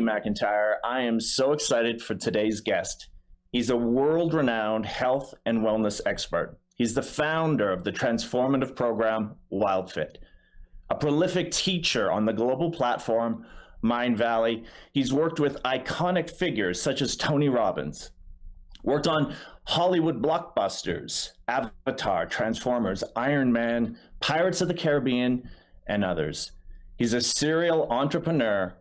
McIntyre. I am so excited for today's guest. He's a world-renowned health and wellness expert. He's the founder of the transformative program WILDFIT, a prolific teacher on the global platform Mindvalley. He's worked with iconic figures such as Tony Robbins, worked on Hollywood blockbusters, Avatar, Transformers, Ironman, Pirates of the Caribbean, and others. He's a serial entrepreneur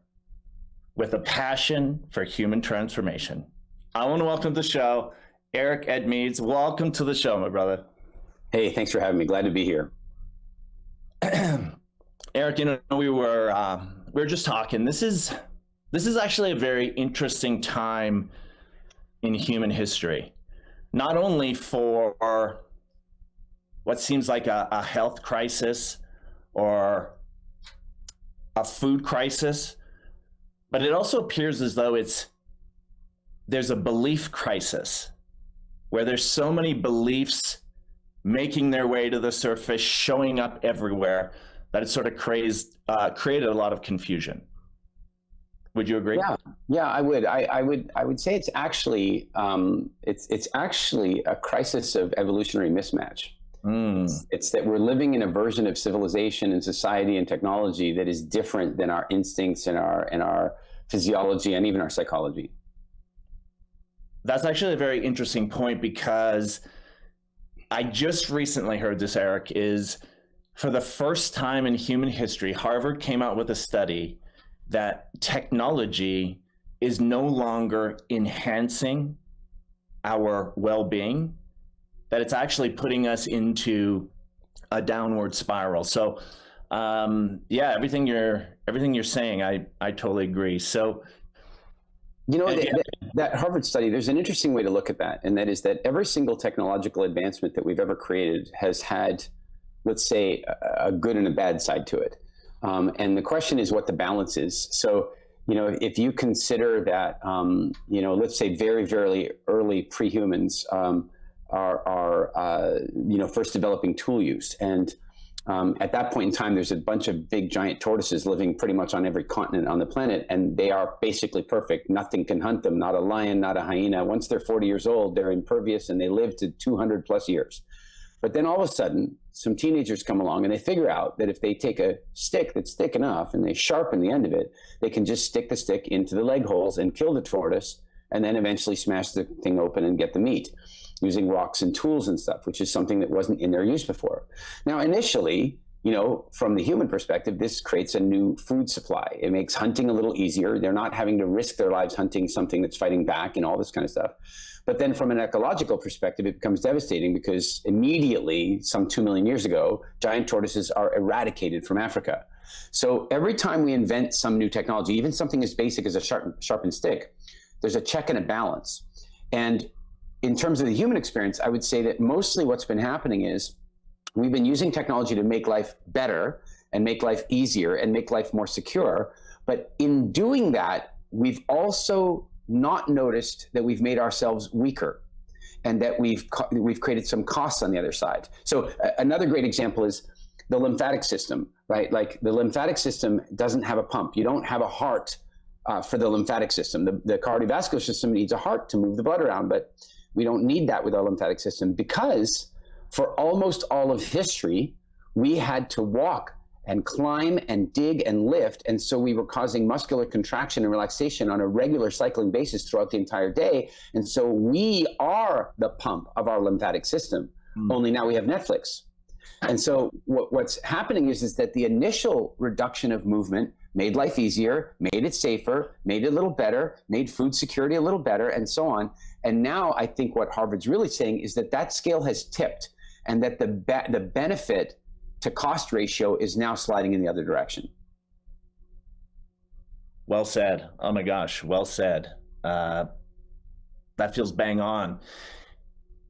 with a passion for human transformation. I want to welcome to the show, Eric Edmeades. Welcome to the show, my brother. Hey, thanks for having me. Glad to be here. Eric, you know, we were just talking. This is actually a very interesting time in human history, not only for what seems like a health crisis or a food crisis, but it also appears as though there's a belief crisis where there's so many beliefs making their way to the surface, showing up everywhere, that it sort of created a lot of confusion. Would you agree? Yeah, I would. I would say it's actually it's actually a crisis of evolutionary mismatch. It's that we're living in a version of civilization and society and technology that is different than our instincts and our physiology and even our psychology. That's actually a very interesting point, because I just recently heard this, Eric, is for the first time in human history, Harvard came out with a study that technology is no longer enhancing our well-being, that it's actually putting us into a downward spiral. So yeah, everything you're saying, I totally agree. So you know, that Harvard study, there's an interesting way to look at that, and that is that every single technological advancement that we've ever created has had, let's say, a good and a bad side to it. And the question is what the balance is. So, you know, if you consider that, you know, let's say very, very early pre-humans are you know, first developing tool use. And at that point in time, there's a bunch of big giant tortoises living pretty much on every continent on the planet, and they are basically perfect. Nothing can hunt them, not a lion, not a hyena. Once they're 40 years old, they're impervious and they live to 200 plus years. But then all of a sudden, some teenagers come along and they figure out that if they take a stick that's thick enough and they sharpen the end of it, they can just stick the stick into the leg holes and kill the tortoise, and then eventually smash the thing open and get the meat using rocks and tools and stuff, which is something that wasn't in their use before. Now, initially, you know, from the human perspective, this creates a new food supply. It makes hunting a little easier. They're not having to risk their lives hunting something that's fighting back and all this kind of stuff. But then from an ecological perspective, it becomes devastating, because immediately, some 2 million years ago, giant tortoises are eradicated from Africa. So every time we invent some new technology, even something as basic as a sharpened stick, there's a check and a balance. And in terms of the human experience, I would say that mostly what's been happening is we've been using technology to make life better and make life easier and make life more secure. But in doing that, we've also not noticed that we've made ourselves weaker, and that we've created some costs on the other side. So another great example is the lymphatic system, right? Like the lymphatic system doesn't have a pump. You don't have a heart for the lymphatic system. The cardiovascular system needs a heart to move the blood around, but we don't need that with our lymphatic system, because for almost all of history, we had to walk and climb and dig and lift. And so we were causing muscular contraction and relaxation on a regular cycling basis throughout the entire day. And so we are the pump of our lymphatic system, only now we have Netflix. And so what's happening is that the initial reduction of movement made life easier, made it safer, made it a little better, made food security a little better, and so on. And now I think what Harvard's really saying is that that scale has tipped, and that the benefit to cost ratio is now sliding in the other direction. Well said. Oh my gosh, well said. That feels bang on.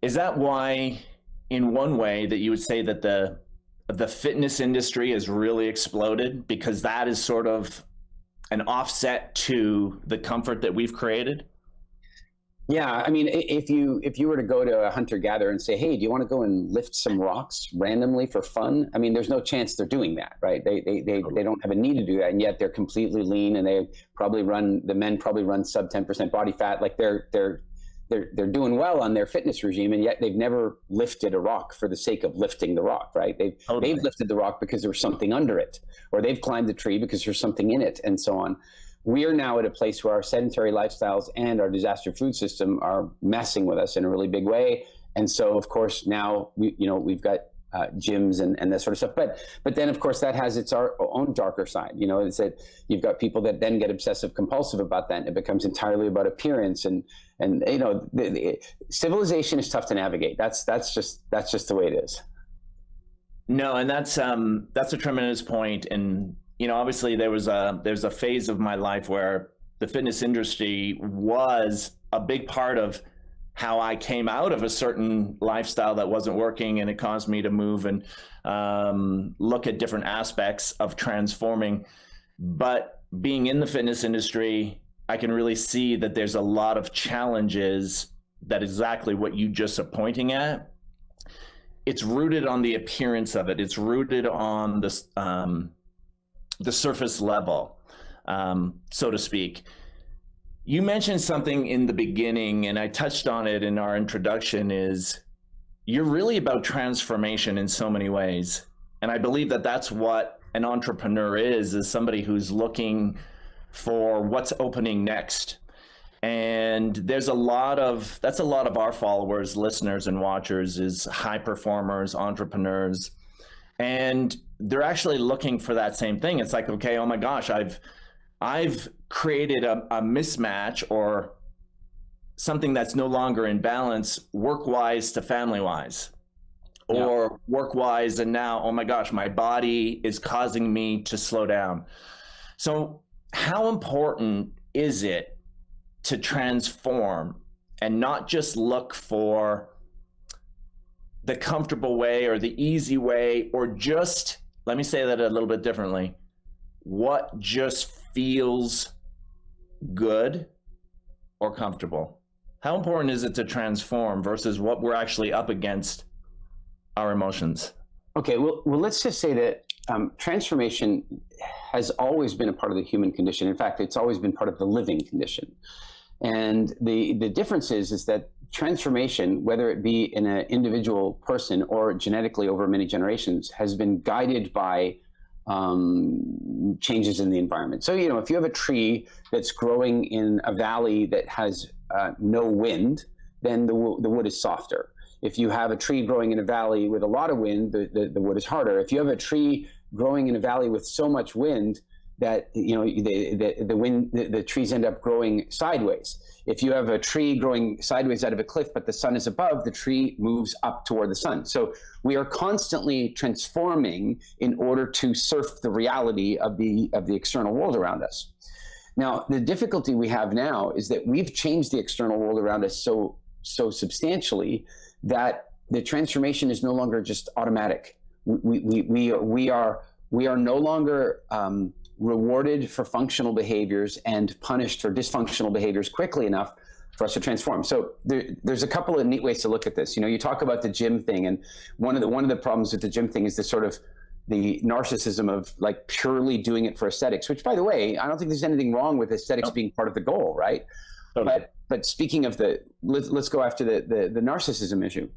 Is that why, in one way, that you would say that the fitness industry has really exploded, because that is sort of an offset to the comfort that we've created? Yeah, I mean, if you were to go to a hunter-gatherer and say, "Hey, do you want to go and lift some rocks randomly for fun?" I mean, there's no chance they're doing that, right? They don't have a need to do that, and yet they're completely lean, and the men probably run sub 10% body fat. Like they're doing well on their fitness regime, and yet they've never lifted a rock for the sake of lifting the rock, right? They've lifted the rock because there was something under it, or they've climbed the tree because there's something in it, and so on. We are now at a place where our sedentary lifestyles and our disaster food system are messing with us in a really big way. And so, of course, now we've got gyms and that sort of stuff. But then, of course, that has its own darker side. It's that you've got people that then get obsessive compulsive about that, and it becomes entirely about appearance. And the civilization is tough to navigate. That's just the way it is. No, and that's a tremendous point. And obviously there's a phase of my life where the fitness industry was a big part of how I came out of a certain lifestyle that wasn't working, and it caused me to move and look at different aspects of transforming. But being in the fitness industry, I can really see that there's a lot of challenges that exactly what you just are pointing at. It's rooted on the appearance of it. It's rooted on this the surface level, so to speak. You mentioned something in the beginning, and I touched on it in our introduction, is you're really about transformation in so many ways. And I believe that that's what an entrepreneur is somebody who's looking for what's opening next. And that's a lot of our followers, listeners, and watchers is high performers, entrepreneurs. And they're actually looking for that same thing. It's like, okay, oh my gosh, I've created a mismatch or something that's no longer in balance, work-wise to family-wise, or work-wise, and now, oh my gosh, my body is causing me to slow down. So how important is it to transform and not just look for the comfortable way or the easy way, or just, let me say that a little bit differently, what just feels good or comfortable? How important is it to transform versus what we're actually up against, our emotions? Okay, well, let's just say that transformation has always been a part of the human condition. In fact, it's always been part of the living condition. And the difference is that transformation, whether it be in an individual person or genetically over many generations, has been guided by changes in the environment. So, if you have a tree that's growing in a valley that has no wind, then the wood is softer. If you have a tree growing in a valley with a lot of wind, the wood is harder. If you have a tree growing in a valley with so much wind that the trees end up growing sideways. If you have a tree growing sideways out of a cliff, but the sun is above, the tree moves up toward the sun. So we are constantly transforming in order to surf the reality of the external world around us. Now, the difficulty we have now is that we've changed the external world around us so substantially that the transformation is no longer just automatic. We are no longer rewarded for functional behaviors and punished for dysfunctional behaviors quickly enough for us to transform. So there's a couple of neat ways to look at this. You talk about the gym thing, and one of the problems with the gym thing is the narcissism of like purely doing it for aesthetics, which, by the way, I don't think there's anything wrong with aesthetics being part of the goal, right? Totally. But speaking of let's go after the narcissism issue.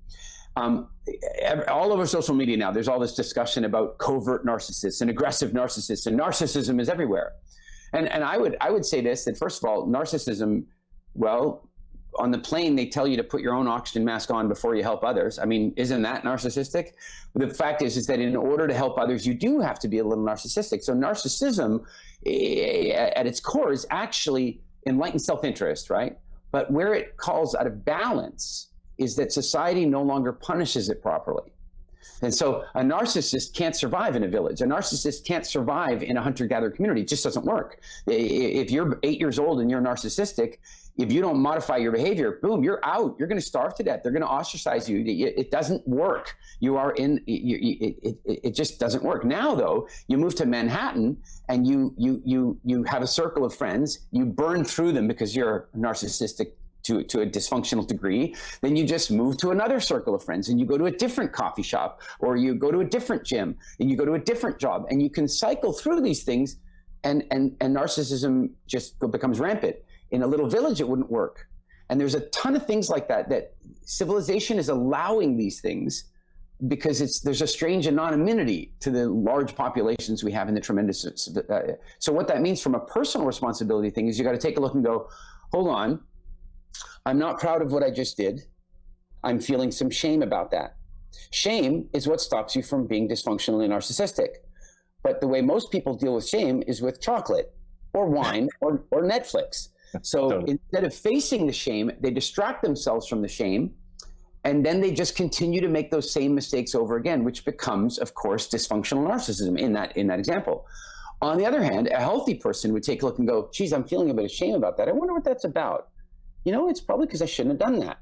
All over social media now, there's all this discussion about covert narcissists and aggressive narcissists, and narcissism is everywhere. And I would say this, that first of all, narcissism, well, on the plane, they tell you to put your own oxygen mask on before you help others. I mean, isn't that narcissistic? But the fact is that in order to help others, you do have to be a little narcissistic. So narcissism at its core is actually enlightened self-interest, right? But where it calls out of balance is that society no longer punishes it properly. And so a narcissist can't survive in a village. A narcissist can't survive in a hunter-gatherer community. It just doesn't work. If you're 8 years old and you're narcissistic, if you don't modify your behavior, boom, you're out. You're going to starve to death. They're going to ostracize you. It doesn't work. It just doesn't work. Now, though, you move to Manhattan and you have a circle of friends. You burn through them because you're narcissistic to a dysfunctional degree, then you just move to another circle of friends and you go to a different coffee shop, or you go to a different gym and you go to a different job, and you can cycle through these things, and narcissism just becomes rampant. In a little village, it wouldn't work. And there's a ton of things like that, that civilization is allowing these things because there's a strange anonymity to the large populations we have in the tremendous. So what that means from a personal responsibility thing is you got to take a look and go, hold on, I'm not proud of what I just did. I'm feeling some shame about that. Shame is what stops you from being dysfunctionally narcissistic. But the way most people deal with shame is with chocolate or wine or Netflix. So Totally. Instead of facing the shame, they distract themselves from the shame, and then they just continue to make those same mistakes over again, which becomes, of course, dysfunctional narcissism in that example. On the other hand, a healthy person would take a look and go, geez, I'm feeling a bit of shame about that. I wonder what that's about. It's probably because I shouldn't have done that.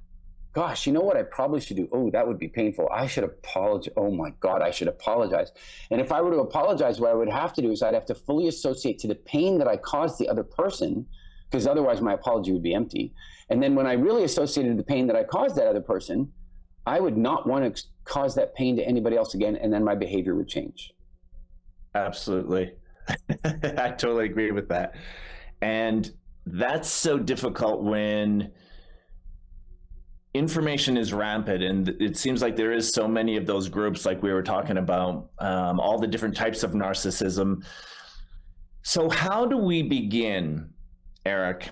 Gosh, you know what I probably should do? Oh, that would be painful. I should apologize. Oh my God, I should apologize. And if I were to apologize, what I would have to do is I'd have to fully associate to the pain that I caused the other person, because otherwise my apology would be empty. And then when I really associated the pain that I caused that other person, I would not want to cause that pain to anybody else again, and then my behavior would change. Absolutely. I totally agree with that. And that's so difficult when information is rampant, and it seems like there is so many of those groups, like we were talking about, all the different types of narcissism. So how do we begin, Eric?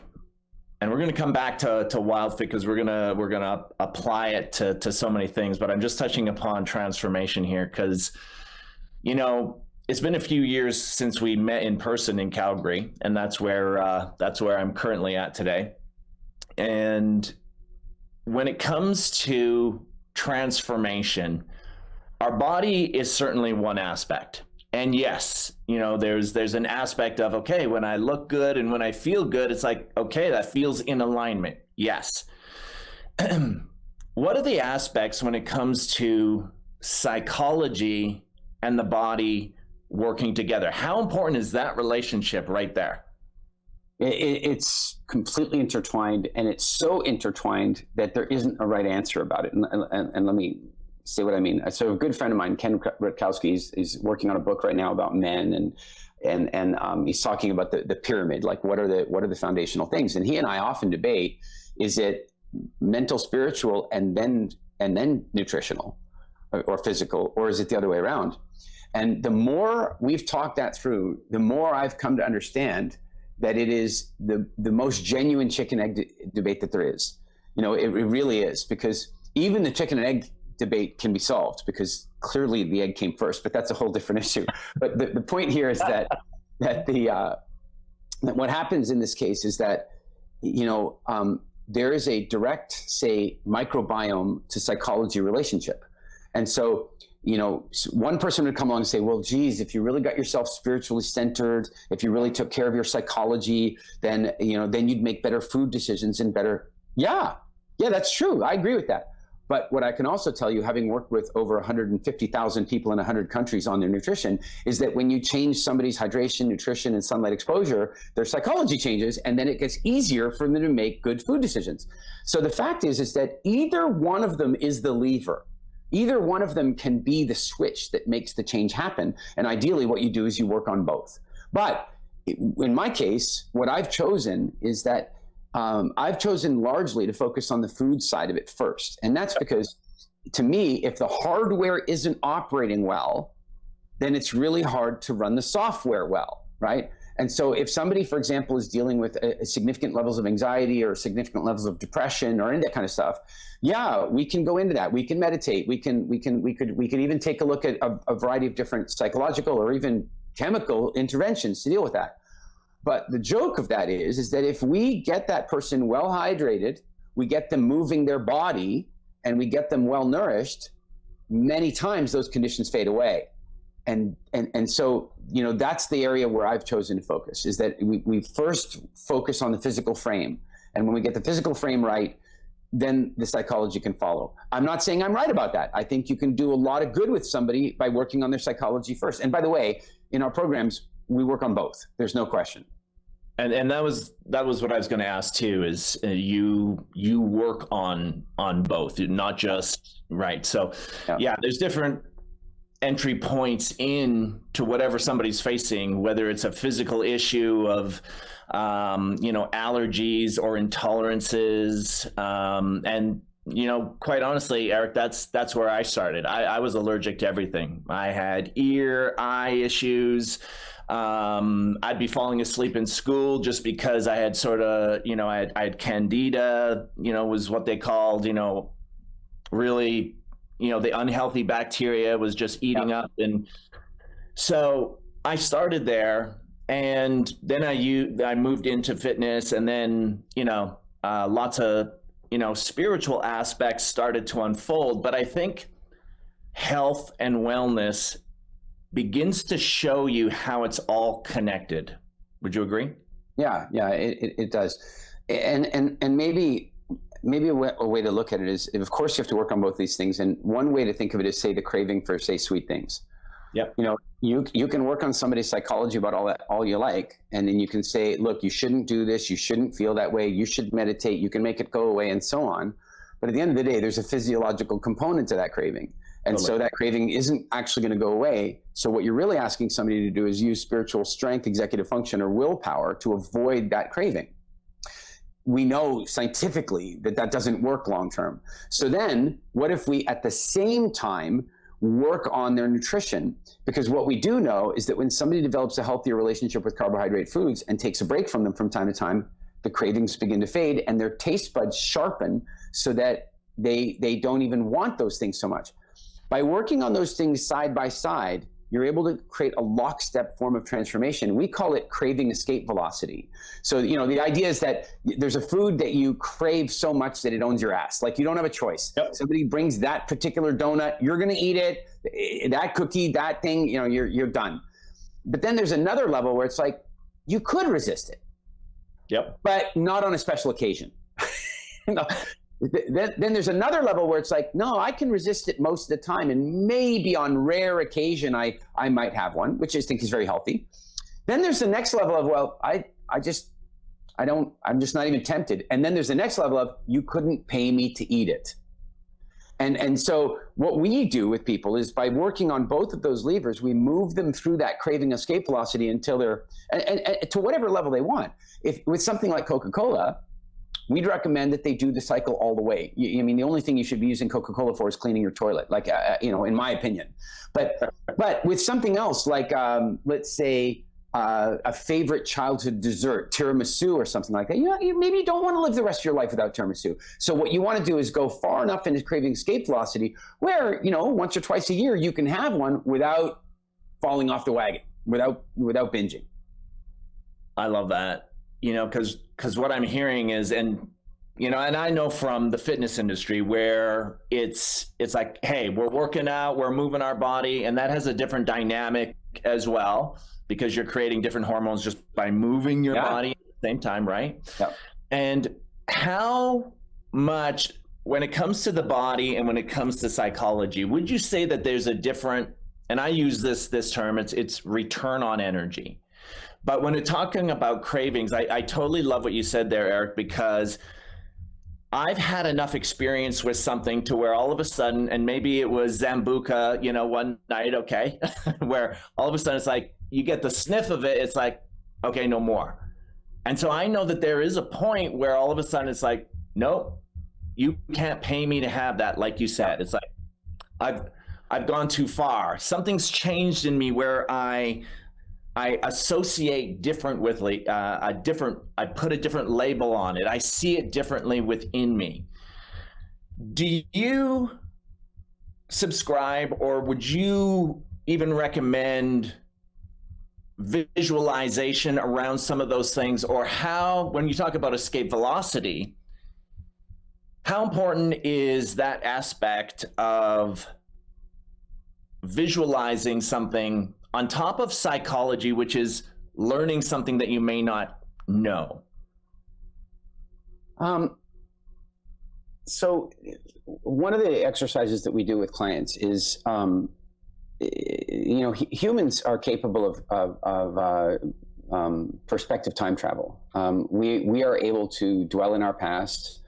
And we're going to come back to WILDFIT, because we're gonna apply it to so many things. But I'm just touching upon transformation here, because it's been a few years since we met in person in Calgary, and that's where I'm currently at today. And when it comes to transformation, our body is certainly one aspect. And yes, there's an aspect of, okay, when I look good and when I feel good, it's like, okay, that feels in alignment. Yes. What are the aspects when it comes to psychology and the body working together? How important is that relationship right there? It's completely intertwined, and it's so intertwined that there isn't a right answer about it. And let me say what I mean. So a good friend of mine, Ken Rutkowski, is working on a book right now about men, and he's talking about the pyramid, like what are the foundational things. And he and I often debate, is it mental, spiritual, and then nutritional or physical, or is it the other way around? And the more we've talked that through, the more I've come to understand that it is the most genuine chicken egg debate that there is. It really is, because even the chicken and egg debate can be solved, because clearly the egg came first, but that's a whole different issue. But the point here is that what happens in this case is that there is a direct, say, microbiome to psychology relationship. And so one person would come along and say, well, geez, if you really got yourself spiritually centered, if you really took care of your psychology, then you'd make better food decisions and better. Yeah, that's true. I agree with that. But what I can also tell you, having worked with over 150,000 people in 100 countries on their nutrition, is that when you change somebody's hydration, nutrition, and sunlight exposure, their psychology changes, and then it gets easier for them to make good food decisions. So the fact is that either one of them is the lever. Either one of them can be the switch that makes the change happen. And ideally, what you do is you work on both. But in my case, what I've chosen is that I've chosen largely to focus on the food side of it first. And that's because, to me, if the hardware isn't operating well, then it's really hard to run the software well, right? And so if somebody, for example, is dealing with significant levels of anxiety or significant levels of depression or any of that kind of stuff, yeah, we can go into that. We can meditate. We could even take a look at a variety of different psychological or even chemical interventions to deal with that. But the joke of that is that if we get that person well hydrated, we get them moving their body, and we get them well nourished, many times those conditions fade away. And so, that's the area where I've chosen to focus, is that we first focus on the physical frame. And when we get the physical frame right, then the psychology can follow. I'm not saying I'm right about that. I think you can do a lot of good with somebody by working on their psychology first. And by the way, in our programs, we work on both. There's no question. And that was what I was going to ask too, is you work on both, not just, right. So yeah, there's different entry points in to whatever somebody's facing, whether it's a physical issue of allergies or intolerances, and quite honestly, Eric, that's where I started. I was allergic to everything. I had ear, eye issues. I'd be falling asleep in school just because I had sort of, I had candida, was what they called, really, the unhealthy bacteria was just eating up. And so I started there, and then I moved into fitness, and then, lots of, spiritual aspects started to unfold. But I think health and wellness begins to show you how it's all connected. Would you agree? Yeah, it does. And maybe a way to look at it is, of course, you have to work on both these things. And one way to think of it is, say, the craving for, say, sweet things. Yep. You can work on somebody's psychology about all you like, and then you can say, look, you shouldn't do this, you shouldn't feel that way, you should meditate, you can make it go away, and so on. But at the end of the day, there's a physiological component to that craving. And so that craving isn't actually going to go away. So what you're really asking somebody to do is use spiritual strength, executive function, or willpower to avoid that craving. We know scientifically that doesn't work long term. So then what if we at the same time work on their nutrition? Because what we do know is that when somebody develops a healthier relationship with carbohydrate foods and takes a break from them from time to time, the cravings begin to fade and their taste buds sharpen so that they don't even want those things so much. By working on those things side by side, you're able to create a lockstep form of transformation. We call it craving escape velocity. So, the idea is that there's a food that you crave so much that it owns your ass. Like, you don't have a choice. Yep. Somebody brings that particular donut, you're going to eat it. That cookie, that thing, you're done. But then there's another level where it's like, you could resist it. Yep. But not on a special occasion. Then there's another level where it's like, no, I can resist it most of the time. And maybe on rare occasion, I might have one, which I think is very healthy. Then there's the next level of, well, I'm just not even tempted. And then there's the next level of, you couldn't pay me to eat it. And so what we do with people is, by working on both of those levers, we move them through that craving escape velocity until they're, and to whatever level they want. If with something like Coca-Cola, we'd recommend that they do the cycle all the way. I mean, the only thing you should be using Coca-Cola for is cleaning your toilet, like, in my opinion. But with something else, like, let's say, a favorite childhood dessert, tiramisu or something like that, maybe you don't want to live the rest of your life without tiramisu. So what you want to do is go far enough into craving escape velocity where, once or twice a year, you can have one without falling off the wagon, without binging. I love that. Because what I'm hearing is, and I know from the fitness industry where it's like, hey, we're working out, we're moving our body, and that has a different dynamic as well, because you're creating different hormones just by moving your body at the same time, right? Yep. And how much, when it comes to the body and when it comes to psychology, would you say that there's a different, and I use this term, it's return on energy. But when we're talking about cravings, I totally love what you said there, Eric, because I've had enough experience with something to where all of a sudden, and maybe it was Zambuca, one night, okay, where all of a sudden it's like, you get the sniff of it, it's like, okay, no more. And so I know that there is a point where all of a sudden it's like, nope, you can't pay me to have that. Like you said, it's like, I've gone too far. Something's changed in me where I associate different with I put a different label on it. I see it differently within me. Do you subscribe, or would you even recommend visualization around some of those things? Or how, when you talk about escape velocity, how important is that aspect of visualizing something on top of psychology, which is learning something that you may not know? So one of the exercises that we do with clients is, humans are capable of perspective time travel. We are able to dwell in our past,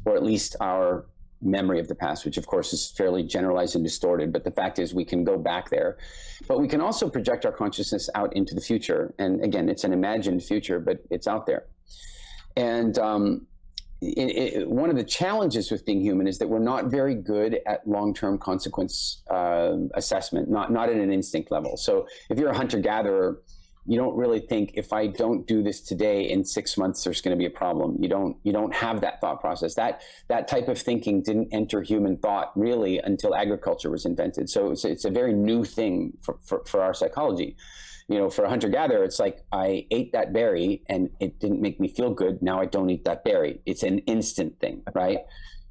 or at least our memory of the past, which of course is fairly generalized and distorted. But the fact is we can go back there, but we can also project our consciousness out into the future. And again, it's an imagined future, but it's out there. And one of the challenges with being human is that we're not very good at long-term consequence assessment, not at an instinct level. So if you're a hunter-gatherer, you don't really think, if I don't do this today, in 6 months there's going to be a problem. You don't have that thought process. That type of thinking didn't enter human thought really until agriculture was invented. So it's a very new thing for our psychology. You know, for a hunter-gatherer, it's like, I ate that berry and it didn't make me feel good. Now I don't eat that berry. It's an instant thing, right?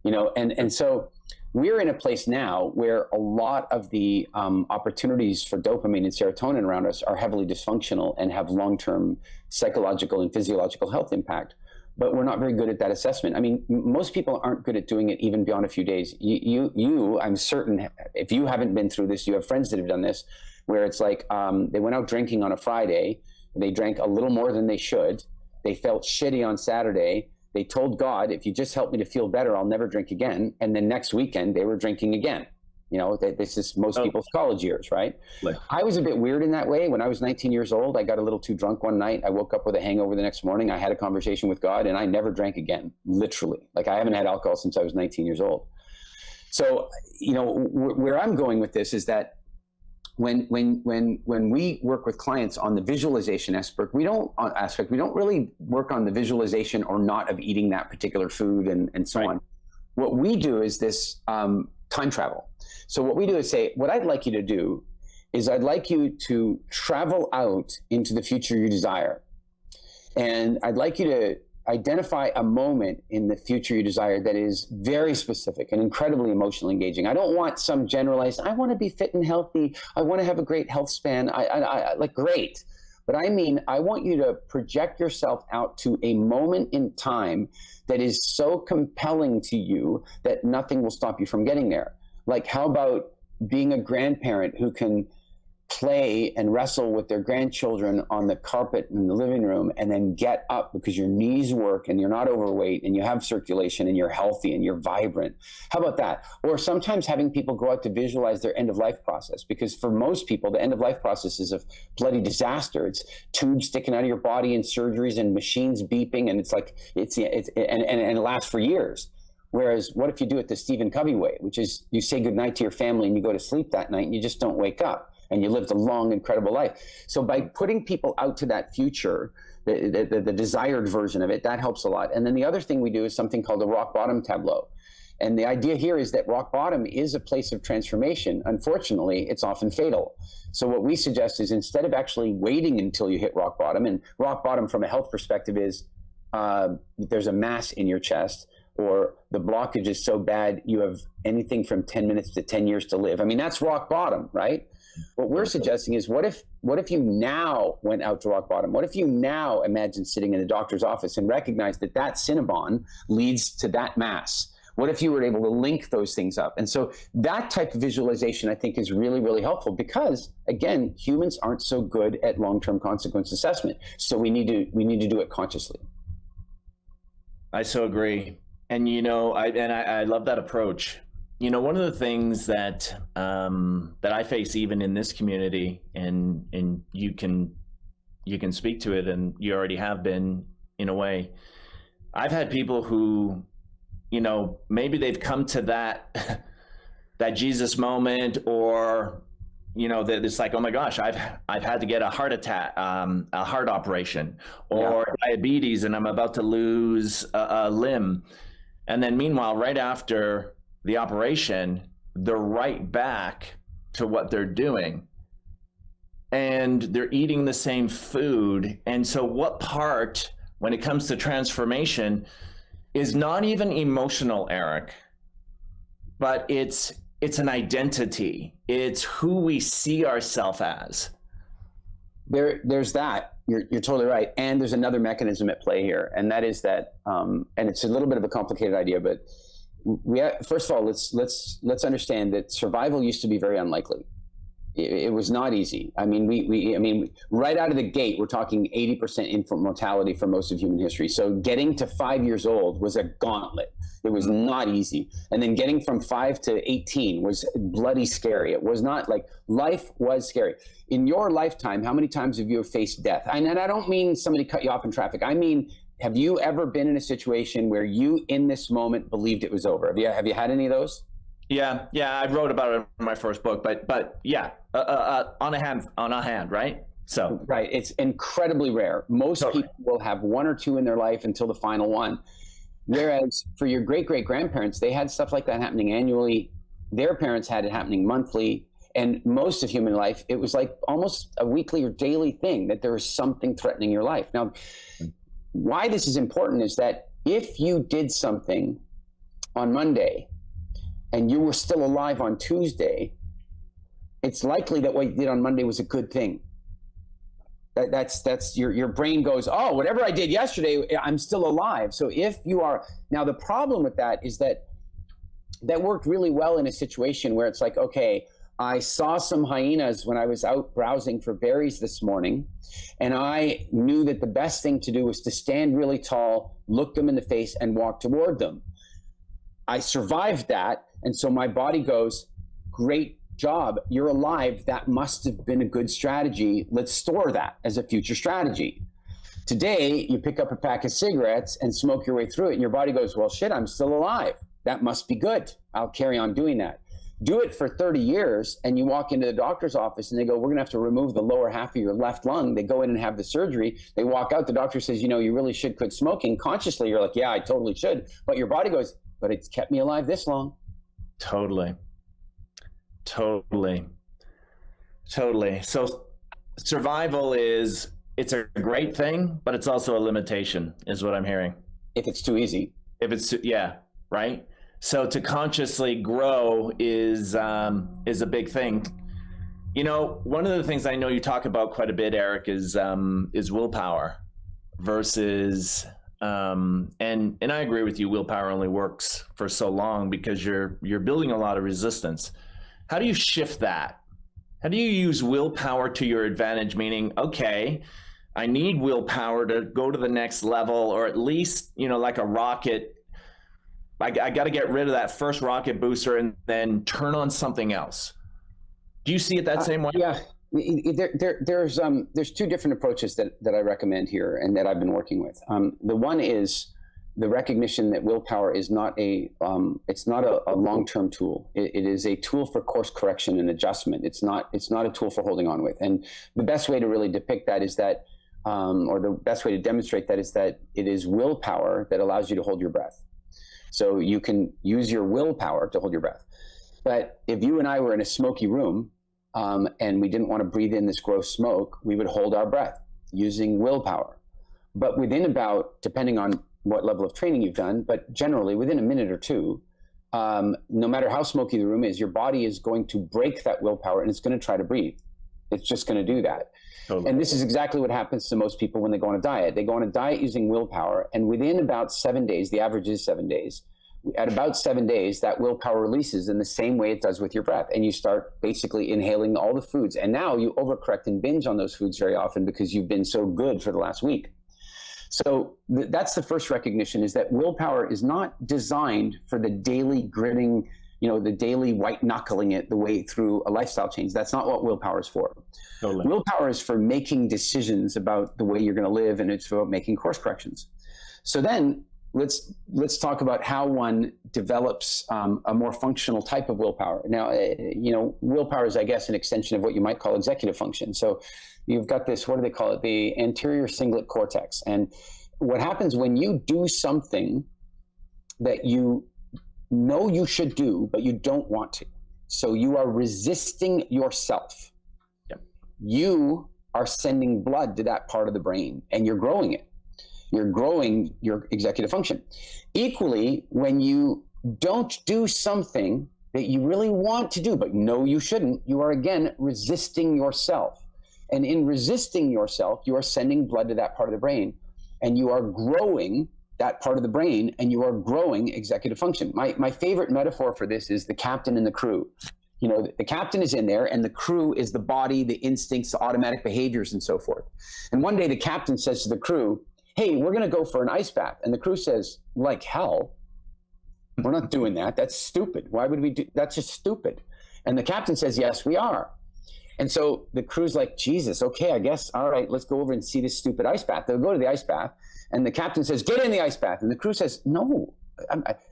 You know, and so we're in a place now where a lot of the opportunities for dopamine and serotonin around us are heavily dysfunctional and have long-term psychological and physiological health impact. But we're not very good at that assessment. I mean, most people aren't good at doing it even beyond a few days. You, I'm certain, if you haven't been through this, you have friends that have done this, where it's like they went out drinking on a Friday, they drank a little more than they should, they felt shitty on Saturday, they told God, if you just help me to feel better, I'll never drink again. And then next weekend they were drinking again. You know, this is most people's college years, right? I was a bit weird in that way. When I was 19 years old, I got a little too drunk one night. I woke up with a hangover the next morning. I had a conversation with God and I never drank again, literally. Like, I haven't had alcohol since I was 19 years old. So, you know, where I'm going with this is that when we work with clients on the visualization aspect, we don't really work on the visualization or not of eating that particular food and so on. What we do is this time travel. So what we do is say, what I'd like you to do is I'd like you to travel out into the future you desire. And I'd like you to identify a moment in the future you desire that is very specific and incredibly emotionally engaging. I don't want some generalized, I want to be fit and healthy, I want to have a great health span, I like, great. But I mean, I want you to project yourself out to a moment in time that is so compelling to you that nothing will stop you from getting there. Like, how about being a grandparent who can play and wrestle with their grandchildren on the carpet in the living room and then get up because your knees work and you're not overweight and you have circulation and you're healthy and you're vibrant? How about that? Or sometimes having people go out to visualize their end of life process, because for most people, the end of life process is a bloody disaster. It's tubes sticking out of your body and surgeries and machines beeping, and it's like, and it lasts for years. Whereas what if you do it the Stephen Covey way, which is you say goodnight to your family and you go to sleep that night and you just don't wake up? And you lived a long, incredible life. So by putting people out to that future, the desired version of it, that helps a lot. And then the other thing we do is something called a rock bottom tableau. And the idea here is that rock bottom is a place of transformation. Unfortunately, it's often fatal. So what we suggest is, instead of actually waiting until you hit rock bottom, and rock bottom from a health perspective is there's a mass in your chest, or the blockage is so bad you have anything from 10 minutes to 10 years to live. I mean, that's rock bottom, right? What we're suggesting is, what if you now went out to rock bottom? What if you now imagine sitting in the doctor's office and recognize that that Cinnabon leads to that mass? What if you were able to link those things up? And so that type of visualization, I think, is really, really helpful, because, again, humans aren't so good at long-term consequence assessment. So we need to do it consciously. I so agree. And, you know, I love that approach. You know, one of the things that that I face even in this community, and you can speak to it, and you already have been in a way. I've had people who, you know, maybe they've come to that Jesus moment, or, you know, it's like, oh my gosh, I've had to get a heart attack, a heart operation, or diabetes, and I'm about to lose a limb, and then meanwhile, right after the operation, they're right back to what they're doing, and they're eating the same food. And so what part, when it comes to transformation, is not even emotional, Eric, but it's an identity. It's who we see ourselves as. There's that. You're totally right. And there's another mechanism at play here, and that is that, and it's a little bit of a complicated idea, but first of all, let's understand that survival used to be very unlikely. It was not easy. I mean, right out of the gate, we're talking 80% infant mortality for most of human history. So getting to 5 years old was a gauntlet. It was not easy. And then getting from 5 to 18 was bloody scary. It was not like, life was scary. In your lifetime, how many times have you faced death? And I don't mean somebody cut you off in traffic. I mean, have you ever been in a situation where you, in this moment, believed it was over? Have you had any of those? Yeah, I wrote about it in my first book, but yeah, on a hand, right? So right, it's incredibly rare. Most people will have one or two in their life until the final one. Whereas for your great-great-grandparents, they had stuff like that happening annually. Their parents had it happening monthly. And most of human life, it was like almost a weekly or daily thing that there was something threatening your life. Now, why this is important is that if you did something on Monday and you were still alive on Tuesday, it's likely that what you did on Monday was a good thing. That's your brain goes, oh, whatever I did yesterday, I'm still alive. So if you are, now the problem with that is that worked really well in a situation where it's like, okay, I saw some hyenas when I was out browsing for berries this morning, and I knew that the best thing to do was to stand really tall, look them in the face, and walk toward them. I survived that, and so my body goes, great job, you're alive, that must have been a good strategy, let's store that as a future strategy. Today, you pick up a pack of cigarettes and smoke your way through it, and your body goes, well, shit, I'm still alive, that must be good, I'll carry on doing that. Do it for 30 years, and you walk into the doctor's office and they go, we're gonna have to remove the lower half of your left lung. They go in and have the surgery. They walk out, the doctor says, you know, you really should quit smoking. Consciously, you're like, yeah, I totally should. But your body goes, but it's kept me alive this long. Totally. So survival it's a great thing, but it's also a limitation, is what I'm hearing. If it's too easy. Yeah, right? So to consciously grow is a big thing. You know, one of the things I know you talk about quite a bit, Eric, is willpower versus and I agree with you. Willpower only works for so long because you're building a lot of resistance. How do you shift that? How do you use willpower to your advantage? Meaning, okay, I need willpower to go to the next level, or at least, you know, like a rocket. I got to get rid of that first rocket booster and then turn on something else. Do you see it that same way? Yeah, there's two different approaches that I recommend here and that I've been working with. The one is the recognition that willpower is not it's not a long-term tool. It is a tool for course correction and adjustment. It's not a tool for holding on with. And the best way to really depict that is that, or the best way to demonstrate that is that it is willpower that allows you to hold your breath. So you can use your willpower to hold your breath. But if you and I were in a smoky room and we didn't want to breathe in this gross smoke, we would hold our breath using willpower. But within about, depending on what level of training you've done, but generally within a minute or two, no matter how smoky the room is, your body is going to break that willpower and it's going to try to breathe. It's just going to do that. Totally. And this is exactly what happens to most people when they go on a diet. They go on a diet using willpower, and within about 7 days, the average is 7 days, at about 7 days, that willpower releases in the same way it does with your breath. And you start basically inhaling all the foods. And now you overcorrect and binge on those foods very often because you've been so good for the last week. So that's the first recognition, is that willpower is not designed for the daily gritting, you know, the daily white knuckling it the way through a lifestyle change. That's not what willpower is for. Totally. Willpower is for making decisions about the way you're going to live, and it's about making course corrections. So then let's talk about how one develops a more functional type of willpower. Now, you know, willpower is, I guess, an extension of what you might call executive function. So you've got this, what do they call it? The anterior cingulate cortex. And what happens when you do something that you know you should do, but you don't want to. So you are resisting yourself. Yep. You are sending blood to that part of the brain, and you're growing it. You're growing your executive function. Equally, when you don't do something that you really want to do, but know you shouldn't, you are again resisting yourself. And in resisting yourself, you are sending blood to that part of the brain, and you are growing that part of the brain, and you are growing executive function. My favorite metaphor for this is the captain and the crew. you know, the captain is in there and the crew is the body, the instincts, the automatic behaviors and so forth. And one day the captain says to the crew, hey, we're going to go for an ice bath. And the crew says, like hell, we're not doing that. That's stupid. Why would we do? That's just stupid. And the captain says, yes, we are. And so the crew's like, Jesus, okay, I guess. All right, let's go over and see this stupid ice bath. They'll go to the ice bath and the captain says, get in the ice bath. And the crew says, no.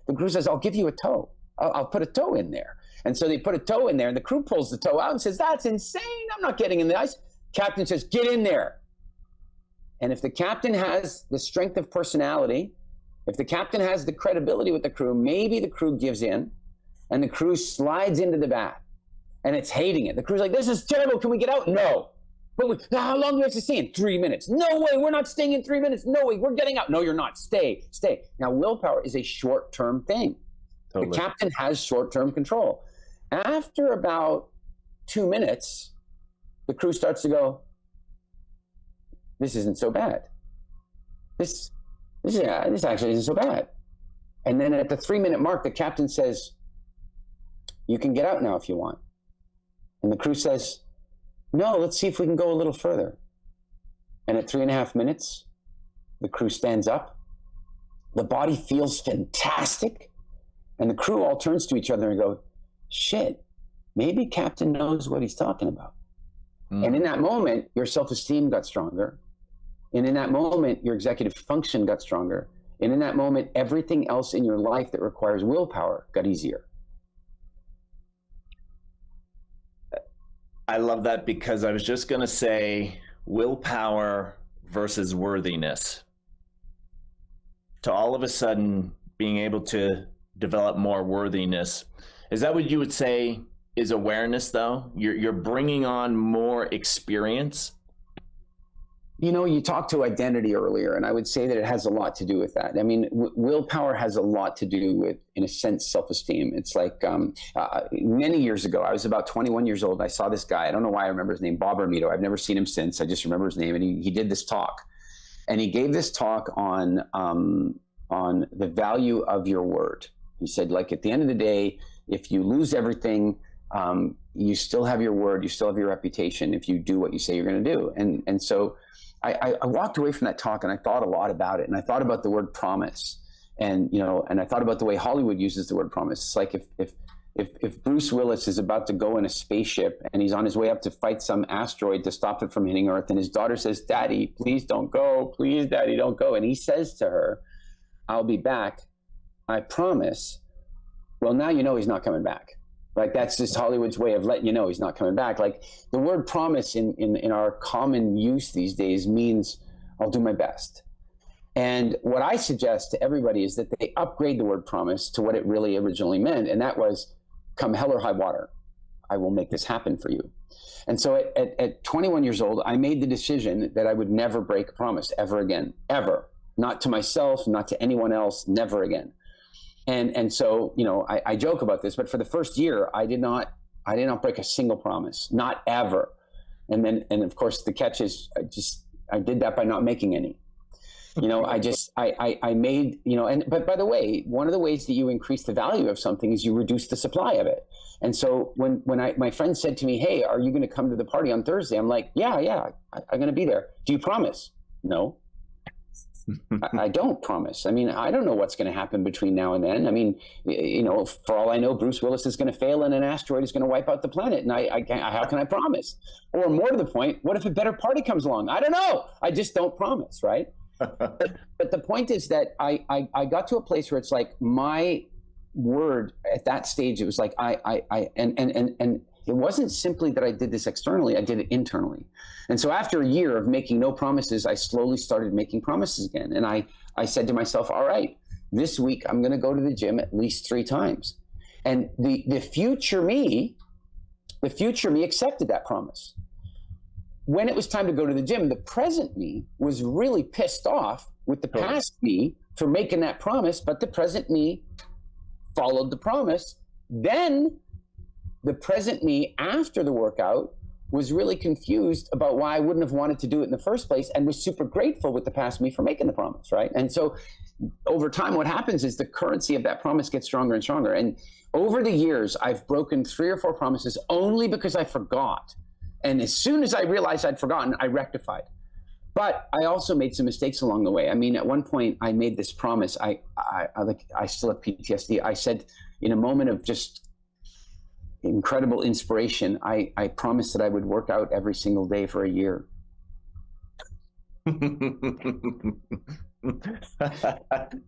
The crew says, I'll give you a toe. I'll put a toe in there. And so they put a toe in there and the crew pulls the toe out and says, that's insane. I'm not getting in the ice. Captain says, get in there. And if the captain has the strength of personality, if the captain has the credibility with the crew, maybe the crew gives in and the crew slides into the bath and it's hating it. The crew's like, this is terrible. Can we get out? No. But how long do we have to stay in? 3 minutes. No way. We're not staying in 3 minutes. No way. We're getting out. No, you're not. Stay. Now, willpower is a short-term thing. Totally. The captain has short-term control. After about 2 minutes, the crew starts to go, this isn't so bad. This actually isn't so bad. And then at the 3-minute mark, the captain says, you can get out now if you want. And the crew says, no, let's see if we can go a little further. And at 3.5 minutes, the crew stands up. The body feels fantastic. And the crew all turns to each other and go, shit, maybe captain knows what he's talking about. And in that moment, your self-esteem got stronger. And in that moment, your executive function got stronger. And in that moment, everything else in your life that requires willpower got easier. I love that because I was just going to say willpower versus worthiness. To all of a sudden being able to develop more worthiness. Is that what you would say is awareness though? You're bringing on more experience? You know, you talked to identity earlier, and I would say that it has a lot to do with that. I mean, willpower has a lot to do with, in a sense, self-esteem. It's like many years ago, I was about 21 years old. I saw this guy. I don't know why I remember his name, Bob Armito. I've never seen him since. I just remember his name. And he did this talk. And he gave this talk on the value of your word. He said, like, at the end of the day, if you lose everything, you still have your word, you still have your reputation if you do what you say you're going to do. And so I walked away from that talk and I thought a lot about it. And I thought about the word promise, and, you know, and I thought about the way Hollywood uses the word promise. It's like if Bruce Willis is about to go in a spaceship and he's on his way up to fight some asteroid to stop it from hitting Earth, and his daughter says, Daddy, please don't go. Please, Daddy, don't go. And he says to her, I'll be back. I promise. Well, now you know he's not coming back. Like, that's just Hollywood's way of letting you know he's not coming back. Like, the word promise in our common use these days means I'll do my best. And what I suggest to everybody is that they upgrade the word promise to what it really originally meant. And that was, come hell or high water, I will make this happen for you. And so at 21 years old, I made the decision that I would never break a promise ever again, ever. Not to myself, not to anyone else, never again. And so, you know, I joke about this, but for the first year, I did not break a single promise, not ever. And of course the catch is I did that by not making any. You know, I made, you know, but by the way, one of the ways that you increase the value of something is you reduce the supply of it. And so when my friend said to me, hey, are you going to come to the party on Thursday? I'm like, yeah, I'm going to be there. Do you promise? No. I don't promise. I mean, I don't know what's going to happen between now and then. I mean, you know, for all I know, Bruce Willis is going to fail and an asteroid is going to wipe out the planet. And how can I promise? Or more to the point, what if a better party comes along? I don't know. I just don't promise, right? But the point is that I got to a place where it's like my word at that stage, it was like and it wasn't simply that I did this externally, I did it internally. And so after a year of making no promises, I slowly started making promises again. And I said to myself, all right, this week I'm going to go to the gym at least 3 times. And the future me accepted that promise. When it was time to go to the gym, the present me was really pissed off with the past me for making that promise, but the present me followed the promise. Then the present me after the workout was really confused about why I wouldn't have wanted to do it in the first place, and was super grateful with the past me for making the promise, right? And so over time, what happens is the currency of that promise gets stronger and stronger. And over the years, I've broken 3 or 4 promises only because I forgot. And as soon as I realized I'd forgotten, I rectified. But I also made some mistakes along the way. I mean, at one point I made this promise. I still have PTSD. I said, in a moment of just incredible inspiration, I promised that I would work out every single day for a year.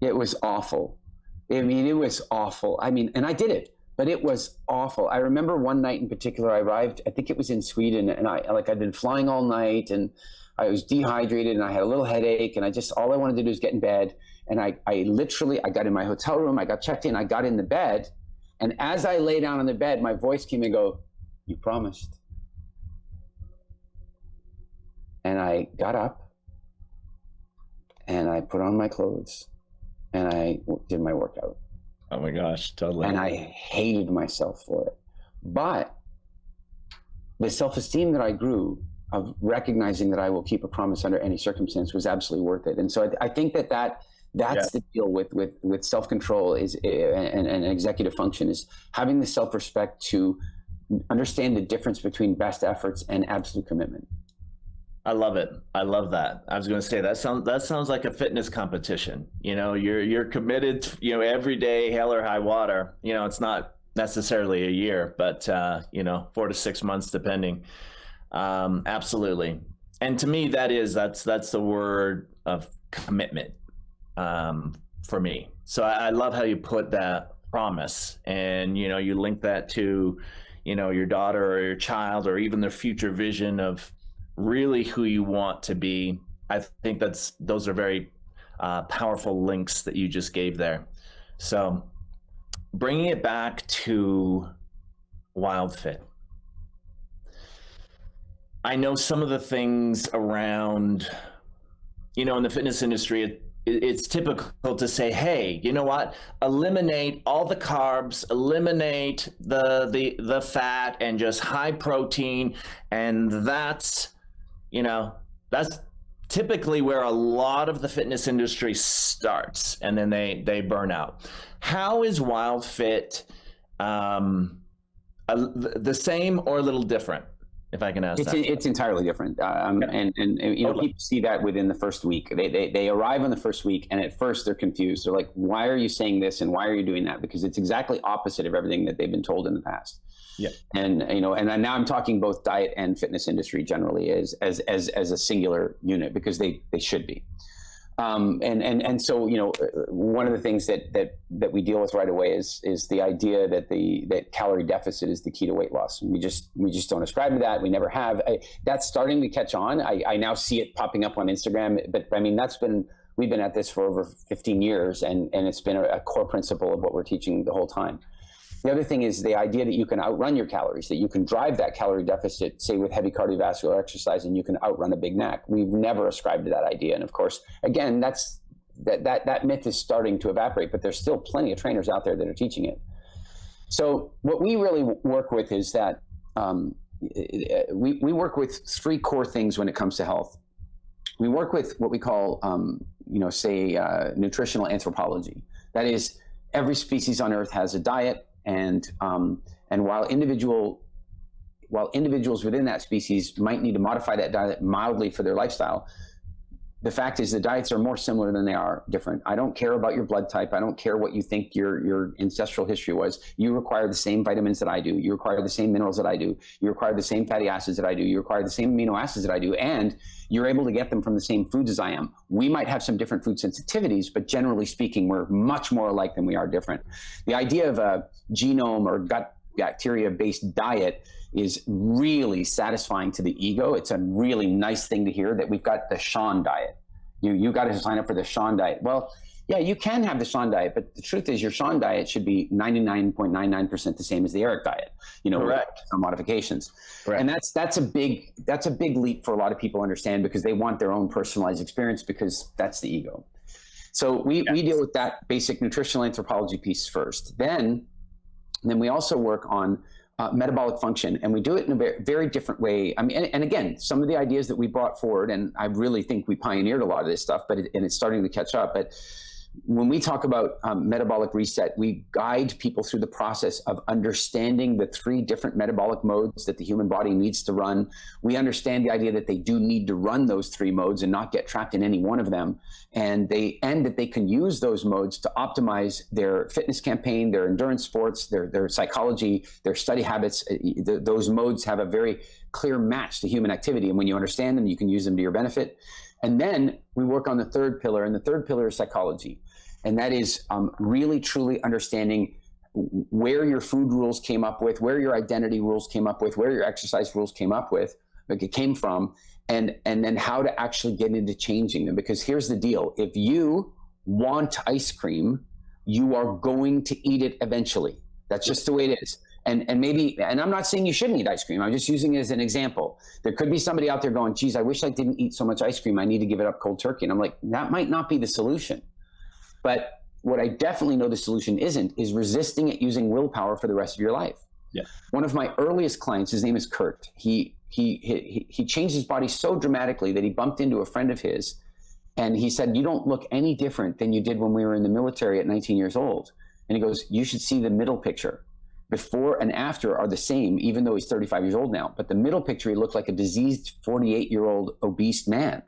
It was awful. I mean, it was awful. I mean, and I did it, but it was awful. I remember one night in particular, I arrived, I think it was in Sweden, and I'd been flying all night, and I was dehydrated, and I had a little headache, and all I wanted to do was get in bed. And I got in my hotel room, I got checked in, I got in the bed, and as I lay down on the bed, my voice came and go, "You promised." And I got up, and I put on my clothes, and I did my workout. Oh my gosh, totally. And I hated myself for it. But the self-esteem that I grew of recognizing that I will keep a promise under any circumstance was absolutely worth it. And so I think that's the deal with self-control and executive function, is having the self-respect to understand the difference between best efforts and absolute commitment. I love it. I love that. I was going to say that sounds like a fitness competition. You know, you're committed, every day, hell or high water. It's not necessarily a year, but 4 to 6 months depending. Absolutely. And to me, that's the word of commitment for me. So I love how you put that promise, and you link that to your daughter or your child, or even their future vision of really who you want to be. I think those are very powerful links that you just gave there. So bringing it back to WILDFIT, I know some of the things around, in the fitness industry, it's typical to say, hey, you know what? Eliminate all the carbs, eliminate the fat, and just high protein. And that's typically where a lot of the fitness industry starts, and then they burn out. How is WILDFIT the same or a little different, if I can ask that? It's entirely different. And people see that within the first week. They arrive on the first week, and at first they're confused. They're like, why are you saying this, and why are you doing that? Because it's exactly opposite of everything that they've been told in the past. Yeah. And now I'm talking both diet and fitness industry generally as a singular unit, because they should be. And so, one of the things that we deal with right away is the idea that calorie deficit is the key to weight loss. We just don't ascribe to that. We never have. That's starting to catch on. I now see it popping up on Instagram, but I mean, we've been at this for over 15 years, and it's been a core principle of what we're teaching the whole time. The other thing is the idea that you can outrun your calories, that you can drive that calorie deficit, say with heavy cardiovascular exercise, and you can outrun a Big Mac. We've never ascribed to that idea. And of course, again, that myth is starting to evaporate, but there's still plenty of trainers out there that are teaching it. So what we really work with is that we work with 3 core things when it comes to health. We work with what we call, nutritional anthropology. That is, every species on Earth has a diet. And while individuals within that species might need to modify that diet mildly for their lifestyle, the fact is the diets are more similar than they are different. I don't care about your blood type. I don't care what you think your ancestral history was. You require the same vitamins that I do. You require the same minerals that I do. You require the same fatty acids that I do. You require the same amino acids that I do. And you're able to get them from the same foods as I am. We might have some different food sensitivities, but generally speaking, we're much more alike than we are different. The idea of a genome or gut bacteria-based diet is really satisfying to the ego. It's a really nice thing to hear that we've got the Shawn diet. You got to sign up for the Shawn diet. Well, yeah, you can have the Shawn diet, but the truth is your Shawn diet should be 99.99% the same as the Eric diet, correct, with some modifications. Correct. And that's a big leap for a lot of people to understand, because they want their own personalized experience, because that's the ego. So we deal with that basic nutritional anthropology piece first. Then we also work on metabolic function, and we do it in a very, very different way. I mean, and again, some of the ideas that we brought forward, and I really think we pioneered a lot of this stuff, and it's starting to catch up. But when we talk about metabolic reset, we guide people through the process of understanding the 3 different metabolic modes that the human body needs to run. We understand the idea that they do need to run those 3 modes and not get trapped in any one of them. And that they can use those modes to optimize their fitness campaign, their endurance sports, their psychology, their study habits. Those modes have a very clear match to human activity. And when you understand them, you can use them to your benefit. And then we work on the 3rd pillar, and the 3rd pillar is psychology. And that is really, truly understanding where your food rules came up with, where your identity rules came up with, where your exercise rules came up with, like it came from, and then how to actually get into changing them. Because here's the deal. If you want ice cream, you are going to eat it eventually. That's just the way it is. And I'm not saying you shouldn't eat ice cream. I'm just using it as an example. There could be somebody out there going, geez, I wish I didn't eat so much ice cream. I need to give it up cold turkey. And I'm like, that might not be the solution. But what I definitely know the solution isn't is resisting it using willpower for the rest of your life. Yeah. One of my earliest clients, his name is Kurt. He changed his body so dramatically that he bumped into a friend of his, and he said, you don't look any different than you did when we were in the military at 19 years old. And he goes, you should see the middle picture. Before and after are the same, even though he's 35 years old now. But the middle picture, he looked like a diseased 48-year-old obese man.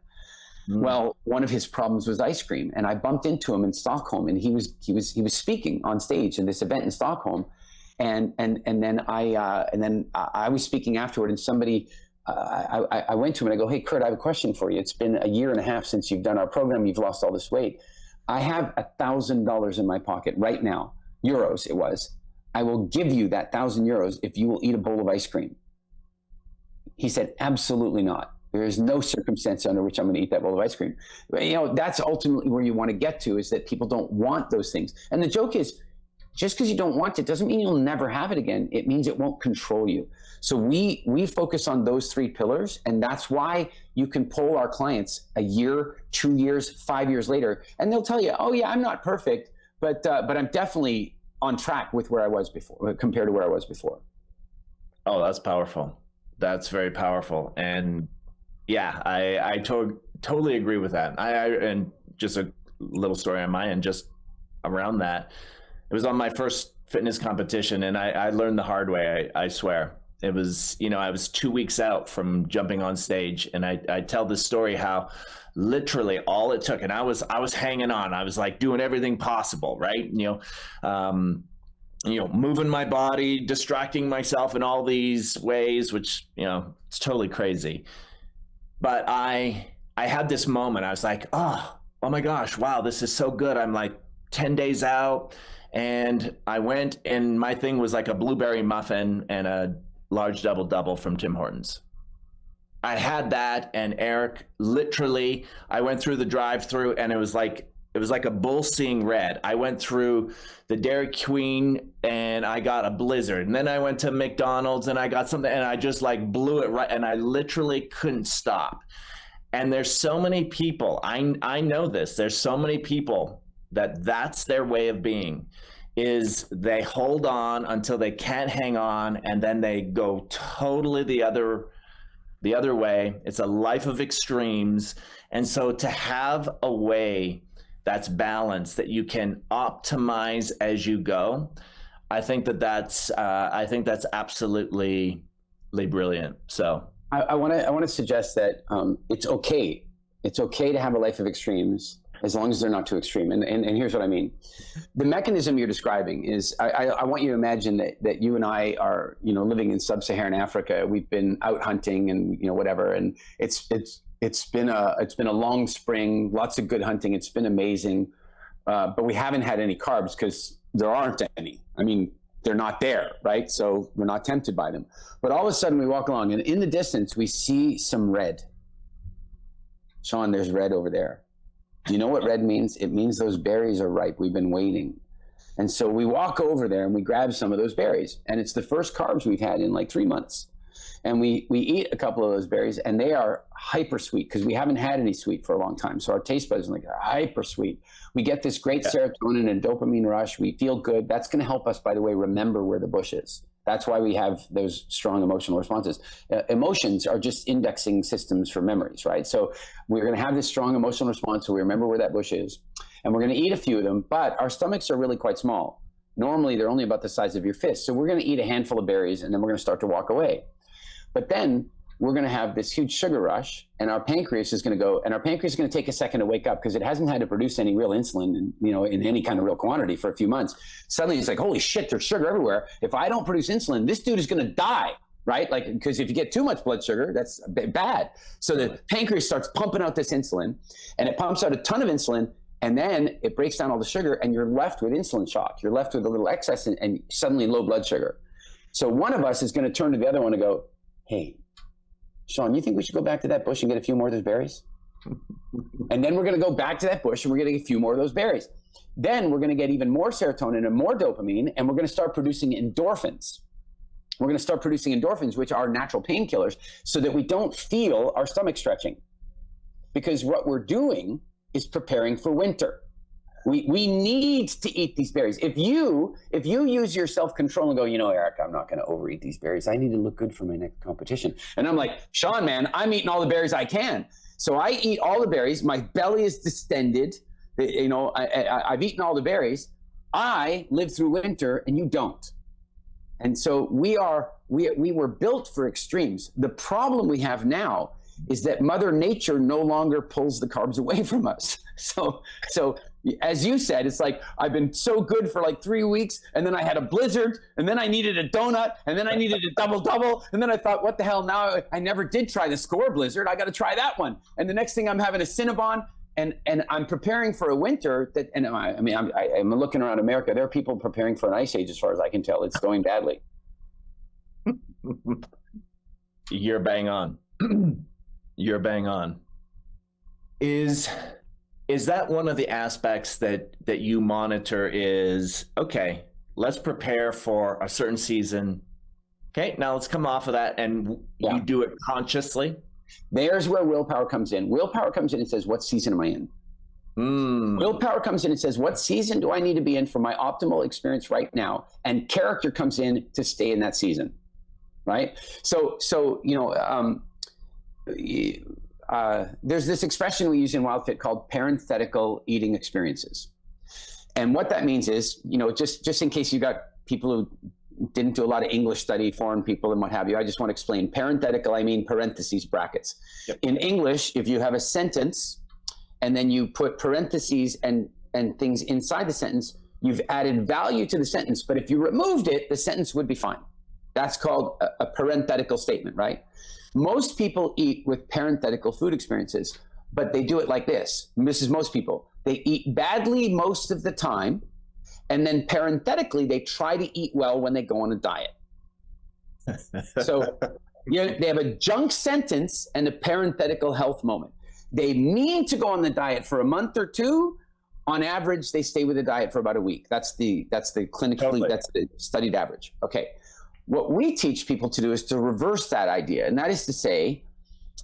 Well, one of his problems was ice cream, and I bumped into him in Stockholm, and he was speaking on stage in this event in Stockholm, and then I was speaking afterward, and somebody I went to him and I go, hey Kurt, I have a question for you. It's been a year and a half since you've done our program. You've lost all this weight. I have $1,000 in my pocket right now, euros it was. I will give you that 1,000 euros if you will eat a bowl of ice cream. He said, absolutely not. There is no circumstance under which I'm going to eat that bowl of ice cream. You know, that's ultimately where you want to get to, is that people don't want those things. And the joke is, just because you don't want it doesn't mean you'll never have it again. It means it won't control you. So we focus on those 3 pillars, and that's why you can poll our clients a year, 2 years, 5 years later, and they'll tell you, oh yeah, I'm not perfect, but I'm definitely on track with where I was before, compared to where I was before. Oh, that's powerful. That's very powerful. And yeah, I totally agree with that. And just a little story on my end, just around that. It was on my first fitness competition, and I learned the hard way. I swear. It was, I was 2 weeks out from jumping on stage, and I tell this story how literally all it took, and I was hanging on. I was like doing everything possible, right? Moving my body, distracting myself in all these ways, which, it's totally crazy. But I had this moment. I was like, oh my gosh, wow, this is so good. I'm like 10 days out, and I went, and my thing was like a blueberry muffin and a large double from Tim Hortons. I had that, and Eric, literally, I went through the drive-through, and it was like a bull seeing red. I went through the Dairy Queen, and I got a Blizzard, and then I went to McDonald's, and I got something, and I just like blew it right, and I literally couldn't stop. And there's so many people, I know this, there's so many people that's their way of being, is they hold on until they can't hang on, and then they go totally the other way. It's a life of extremes. And so to have a way that's balanced, that you can optimize as you go, I think that's absolutely brilliant. So I want to suggest that it's okay to have a life of extremes, as long as they're not too extreme. And here's what I mean. The mechanism you're describing is, I want you to imagine that you and I are, living in sub-Saharan Africa. We've been out hunting and, whatever. And it's been a long spring, lots of good hunting. It's been amazing. But we haven't had any carbs because there aren't any. I mean, they're not there, right? So we're not tempted by them. But all of a sudden we walk along, and in the distance, we see some red. Shawn, there's red over there. Do you know what red means? It means those berries are ripe. We've been waiting. And so we walk over there and we grab some of those berries. And it's the first carbs we've had in like 3 months. And we eat a couple of those berries, and they are hyper sweet because we haven't had any sweet for a long time. So our taste buds are like hyper sweet. We get this great serotonin and dopamine rush. We feel good. That's going to help us, by the way, remember where the bush is. That's why we have those strong emotional responses. Emotions are just indexing systems for memories, right? So we're going to have this strong emotional response, so we remember where that bush is. and we're going to eat a few of them, but our stomachs are really quite small. Normally, they're only about the size of your fist. So we're going to eat a handful of berries, and then we're going to start to walk away. But then we're going to have this huge sugar rush, and our pancreas is going to go, and our pancreas is going to take a second to wake up because it hasn't had to produce any real insulin, in any kind of real quantity for a few months. Suddenly it's like, holy shit, there's sugar everywhere. If I don't produce insulin, this dude is going to die. Right? Like, because if you get too much blood sugar, that's bad. So the pancreas starts pumping out this insulin, and it pumps out a ton of insulin, and then it breaks down all the sugar, and you're left with insulin shock. You're left with a little excess and suddenly low blood sugar. So one of us is going to turn to the other one and go, hey, Shawn, you think we should go back to that bush and get a few more of those berries? And then we're going to go back to that bush and we're going to get a few more of those berries. Then we're going to get even more serotonin and more dopamine, and we're going to start producing endorphins. We're going to start producing endorphins, which are natural painkillers, so that we don't feel our stomach stretching. Because what we're doing is preparing for winter. We need to eat these berries. If you use your self-control and go, Eric, I'm not going to overeat these berries. I need to look good for my next competition. And I'm like, Shawn, man, I'm eating all the berries I can. So I eat all the berries. My belly is distended. I've eaten all the berries. I live through winter, and you don't. And so we were built for extremes. The problem we have now is that Mother Nature no longer pulls the carbs away from us. So as you said, it's like, I've been so good for like 3 weeks, and then I had a blizzard, and then I needed a donut, and then I needed a double, and then I thought, what the hell, now I never did try the Score Blizzard. I got to try that one. And the next thing, I'm having a Cinnabon, and I'm preparing for a winter that, and I'm looking around America. There are people preparing for an ice age, as far as I can tell. It's going badly. You're bang on. You're bang on. Is that one of the aspects that you monitor? Is, okay, let's prepare for a certain season. Okay, now let's come off of that, and you do it consciously. There's where willpower comes in. Willpower comes in and says, what season am I in? Willpower comes in and says, what season do I need to be in for my optimal experience right now? And character comes in to stay in that season, right? So there's this expression we use in WILDFIT called parenthetical eating experiences. And what that means is, just in case you got people who didn't do a lot of English study, foreign people and what have you, I just want to explain. Parenthetical, I mean parentheses, brackets. Yep. In English, if you have a sentence and then you put parentheses and things inside the sentence, you've added value to the sentence. But if you removed it, the sentence would be fine. That's called a parenthetical statement, right? Most people eat with parenthetical food experiences, but they do it like this. And this is most people. They eat badly most of the time, and then parenthetically, they try to eat well when they go on a diet. So they have a junk sentence and a parenthetical health moment. They mean to go on the diet for a month or two. On average, they stay with the diet for about a week. That's the clinically, totally. That's the studied average. Okay. What we teach people to do is to reverse that idea. And that is to say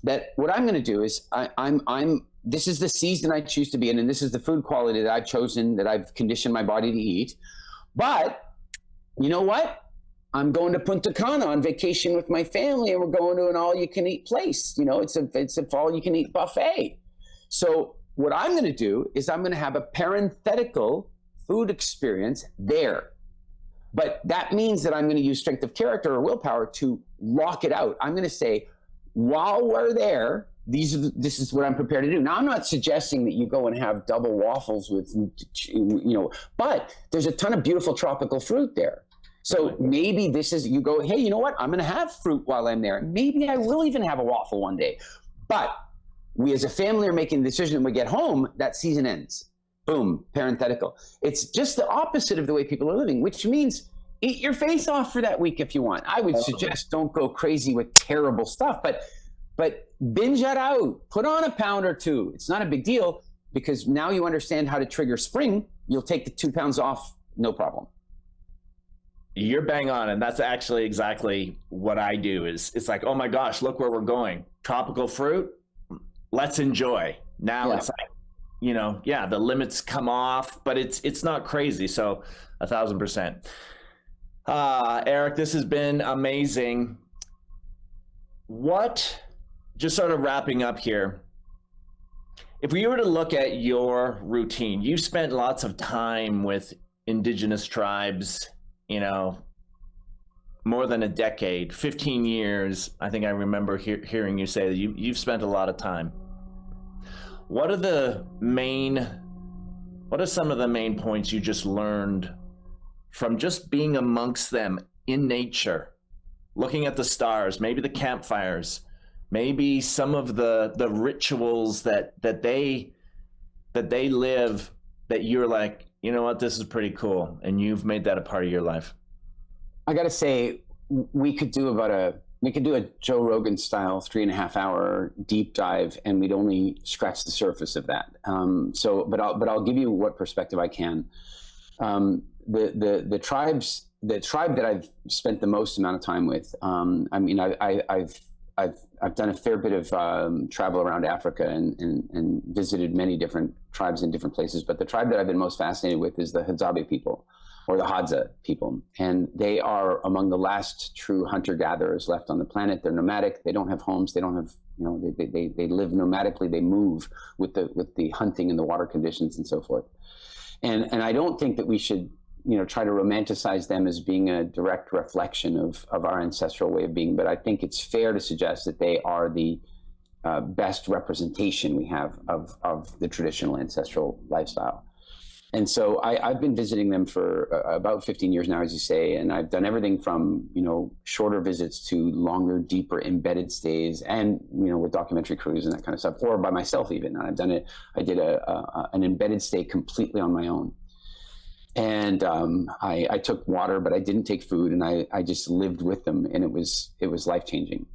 that what I'm going to do is this is the season I choose to be in, and this is the food quality that I've chosen, that I've conditioned my body to eat. But you know what? I'm going to Punta Cana on vacation with my family, and we're going to an all-you-can-eat place. It's a all-you-can-eat buffet. So what I'm going to do is I'm going to have a parenthetical food experience there. But that means that I'm going to use strength of character or willpower to lock it out. I'm going to say, while we're there, this is what I'm prepared to do. Now, I'm not suggesting that you go and have double waffles with, but there's a ton of beautiful tropical fruit there. So maybe you go, hey, you know what? I'm going to have fruit while I'm there. Maybe I will even have a waffle one day. But we as a family are making the decision when we get home, that season ends. Boom, parenthetical. It's just the opposite of the way people are living, which means eat your face off for that week if you want. I would suggest don't go crazy with terrible stuff, but binge that out. Put on a pound or two. It's not a big deal, because now you understand how to trigger spring. You'll take the 2 pounds off, no problem. You're bang on, and that's actually exactly what I do. It's like, oh my gosh, look where we're going. Tropical fruit, let's enjoy. Now it's like, the limits come off, but it's not crazy. So 1,000%. Eric, this has been amazing. Just sort of wrapping up here, If we were to look at your routine, you spent lots of time with indigenous tribes, you know, more than a decade, 15 years. I think I remember hearing you say that you've spent a lot of time. What are some of the main points you just learned from just being amongst them in nature, looking at the stars, maybe the campfires, maybe some of the rituals that they live, that you're like, you know what, this is pretty cool, and you've made that a part of your life? I got to say, we could do a Joe Rogan style 3.5 hour deep dive, and we'd only scratch the surface of that. But I'll give you what perspective I can. The tribe that I've spent the most amount of time with. I mean, I've done a fair bit of travel around Africa and visited many different tribes in different places. But the tribe that I've been most fascinated with is the Hadzabe people, or the Hadza people. And they are among the last true hunter-gatherers left on the planet. They're nomadic. They don't have homes. They don't have, they live nomadically. They move with the hunting and the water conditions and so forth. And I don't think that we should, try to romanticize them as being a direct reflection of our ancestral way of being. But I think it's fair to suggest that they are the best representation we have of the traditional ancestral lifestyle. And so I've been visiting them for about 15 years now, as you say, and I've done everything from, shorter visits to longer, deeper embedded stays, and, with documentary crews and that kind of stuff, or by myself even. And I did an embedded stay completely on my own. And I took water, but I didn't take food, and I just lived with them, and it was life-changing.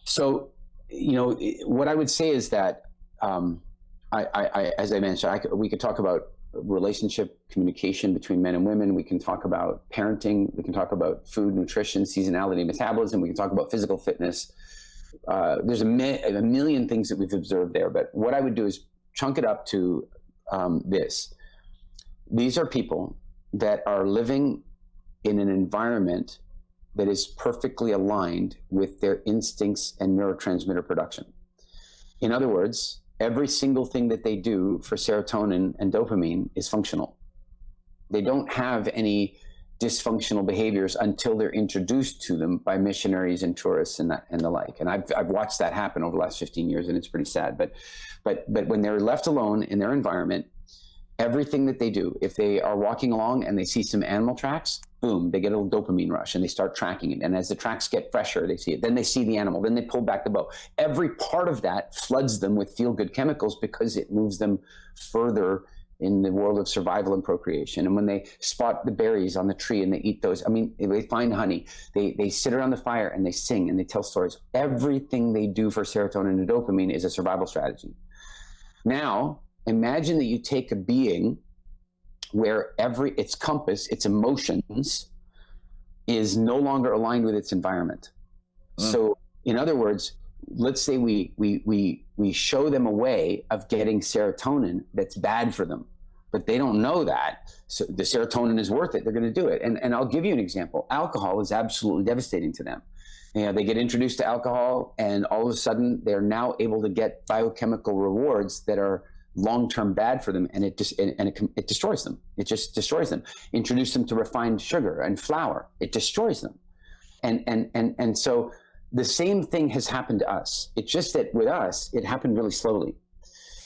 So, what I would say is that, as I mentioned, we could talk about relationship, communication between men and women. We can talk about parenting. We can talk about food, nutrition, seasonality, metabolism. We can talk about physical fitness. There's a million things that we've observed there. But what I would do is chunk it up to this. These are people that are living in an environment that is perfectly aligned with their instincts and neurotransmitter production. In other words, every single thing that they do for serotonin and dopamine is functional. They don't have any dysfunctional behaviors until they're introduced to them by missionaries and tourists and the like. And I've watched that happen over the last 15 years, and it's pretty sad. But when they're left alone in their environment, everything that they do, if they are walking along and they see some animal tracks, boom, they get a little dopamine rush and they start tracking it. And as the tracks get fresher, they see it. Then they see the animal. Then they pull back the bow. Every part of that floods them with feel-good chemicals because it moves them further in the world of survival and procreation. And when they spot the berries on the tree and they eat those, they find honey, they sit around the fire and they sing and they tell stories. Everything they do for serotonin and dopamine is a survival strategy. Now, imagine that you take a being where its compass, its emotions, is no longer aligned with its environment. So, in other words, let's say we show them a way of getting serotonin that's bad for them, but they don't know that. So the serotonin is worth it. They're going to do it. And I'll give you an example. Alcohol is absolutely devastating to them. They get introduced to alcohol, and all of a sudden they're now able to get biochemical rewards that are long-term bad for them, and it destroys them. It just destroys them. Introduce them to refined sugar and flour, it destroys them. And so the same thing has happened to us. It's just that with us, it happened really slowly.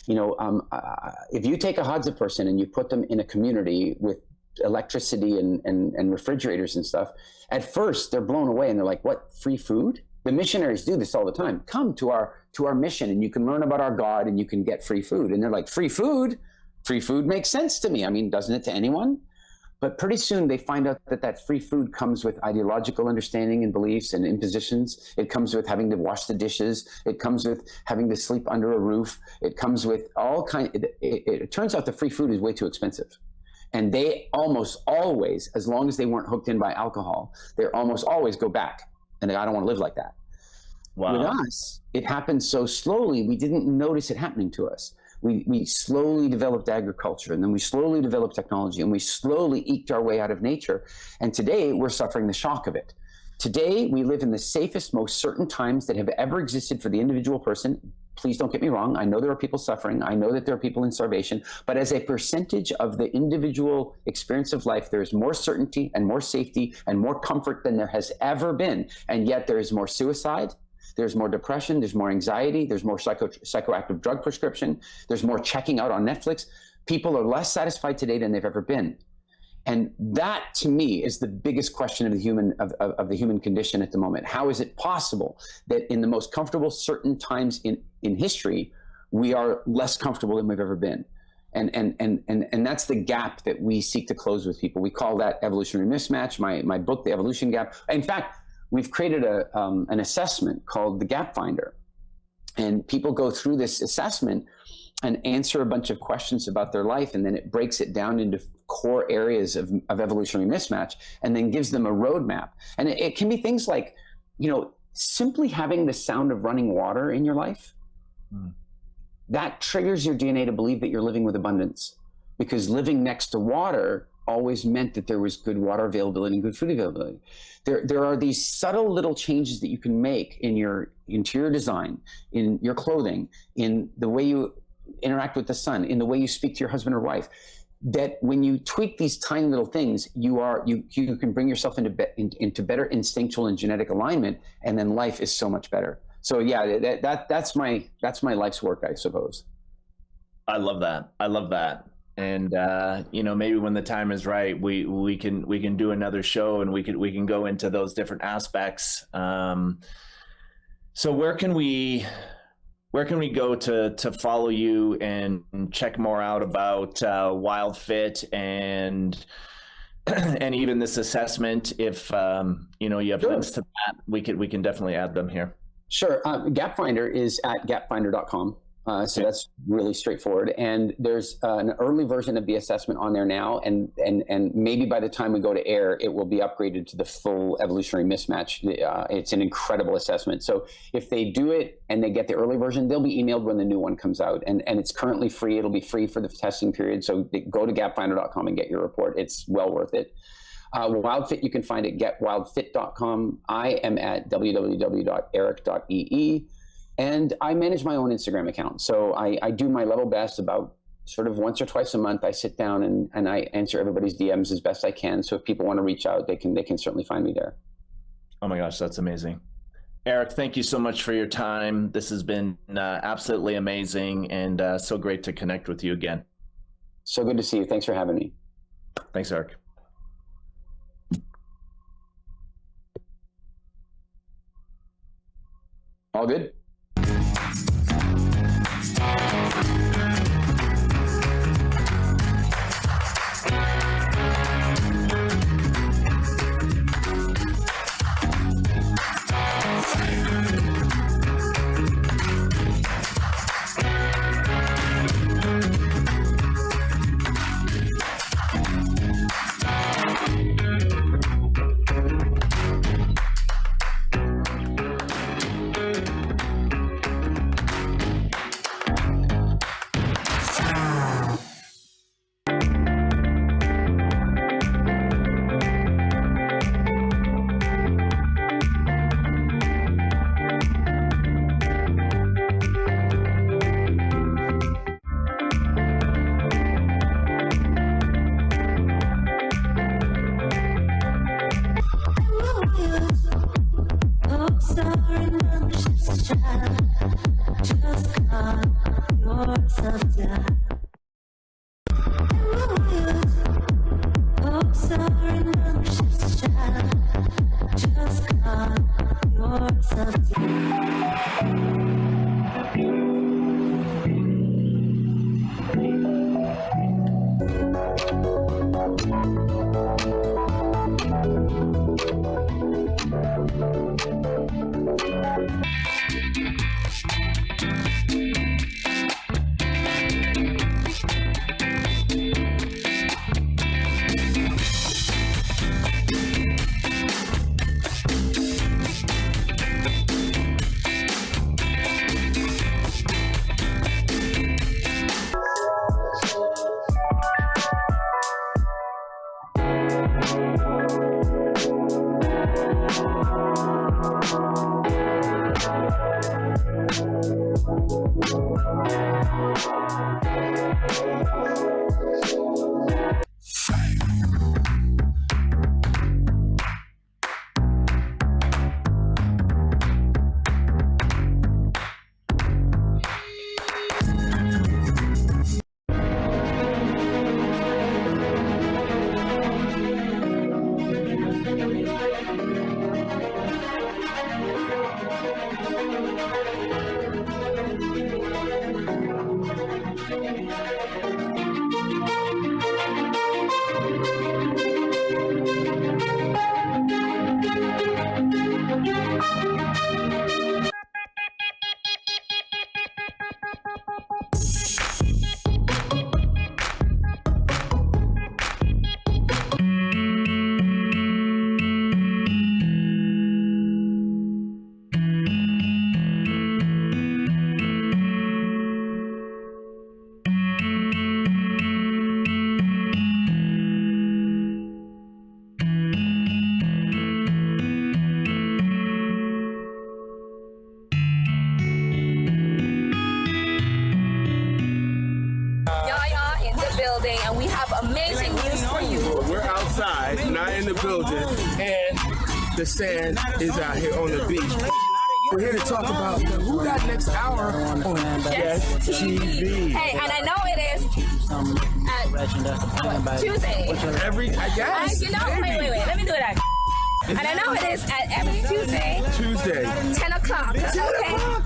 If you take a Hadza person and you put them in a community with electricity and refrigerators and stuff, at first they're blown away and they're like, what, free food? The missionaries do this all the time. Come to our mission and you can learn about our God and you can get free food. And they're like, free food? Free food makes sense to me. Doesn't it to anyone? But pretty soon they find out that free food comes with ideological understanding and beliefs and impositions. It comes with having to wash the dishes. It comes with having to sleep under a roof. It comes with all kinds. It turns out the free food is way too expensive. And they almost always, as long as they weren't hooked in by alcohol, they almost always go back. And I don't want to live like that. Wow. With us, it happened so slowly, we didn't notice it happening to us. We slowly developed agriculture, and then we slowly developed technology, and we slowly eked our way out of nature. And today, we're suffering the shock of it. Today, we live in the safest, most certain times that have ever existed for the individual person, please don't get me wrong. I know there are people suffering. I know that there are people in starvation, but as a percentage of the individual experience of life, there's more certainty and more safety and more comfort than there has ever been. And yet there is more suicide. There's more depression. There's more anxiety. There's more psychoactive drug prescription. There's more checking out on Netflix. People are less satisfied today than they've ever been. And that, to me, is the biggest question of the human condition at the moment. How is it possible that in the most comfortable, certain times in history, we are less comfortable than we've ever been? And that's the gap that we seek to close with people. We call that evolutionary mismatch. My book, The Evolution Gap. In fact, we've created an assessment called the Gap Finder, and people go through this assessment and answer a bunch of questions about their life, and then it breaks it down into core areas of evolutionary mismatch, and then gives them a roadmap. And it can be things like, simply having the sound of running water in your life, that triggers your DNA to believe that you're living with abundance, because living next to water always meant that there was good water availability and good food availability. There are these subtle little changes that you can make in your interior design, in your clothing, in the way you interact with the sun, in the way you speak to your husband or wife, that when you tweak these tiny little things, you can bring yourself into better instinctual and genetic alignment, and then life is so much better. So yeah, that's my life's work, I suppose. I love that. And maybe when the time is right, we can do another show, and we can go into those different aspects. So where can we go to follow you and check more out about WILDFIT and even this assessment? If you have links to that, we can definitely add them here. Sure. Gap Finder is at gapfinder.com. So that's really straightforward. And there's an early version of the assessment on there now. And maybe by the time we go to air, it will be upgraded to the full evolutionary mismatch. It's an incredible assessment. So if they do it and they get the early version, they'll be emailed when the new one comes out. And it's currently free. It'll be free for the testing period. So go to gapfinder.com and get your report. It's well worth it. WILDFIT, you can find at getwildfit.com. I am at www.eric.ee. And I manage my own Instagram account. So I do my level best about sort of once or twice a month. I sit down and I answer everybody's DMs as best I can. So if people want to reach out, they can certainly find me there. Oh my gosh, that's amazing. Eric, thank you so much for your time. This has been absolutely amazing, and so great to connect with you again. So good to see you. Thanks for having me. Thanks, Eric. All good? And we have amazing news for you. We're outside, not in the building, and the sand is out here on the beach. We're here to talk about who got next hour on Jess TV. Hey, and I know it is at Tuesday. I guess. You know, wait, let me do that. And I know it is at every Tuesday. 10 o'clock. Okay.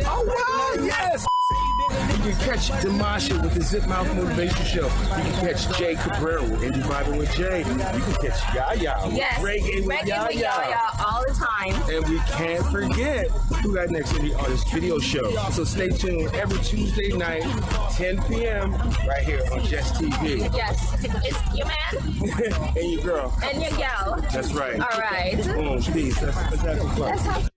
Oh, wow, yes. You can catch Demasha with the Zip Mouth Motivation Show. You can catch Jay Cabrera with Indie Vibing with Jay. You can catch Yaya with Reggae with Yaya all the time. And we can't forget who got next Indie Artist video show. So stay tuned every Tuesday night, 10 p.m. right here on Jess TV. Yes, it's your man and your girl and your gal. That's right. All right. Boom, peace. That's fun.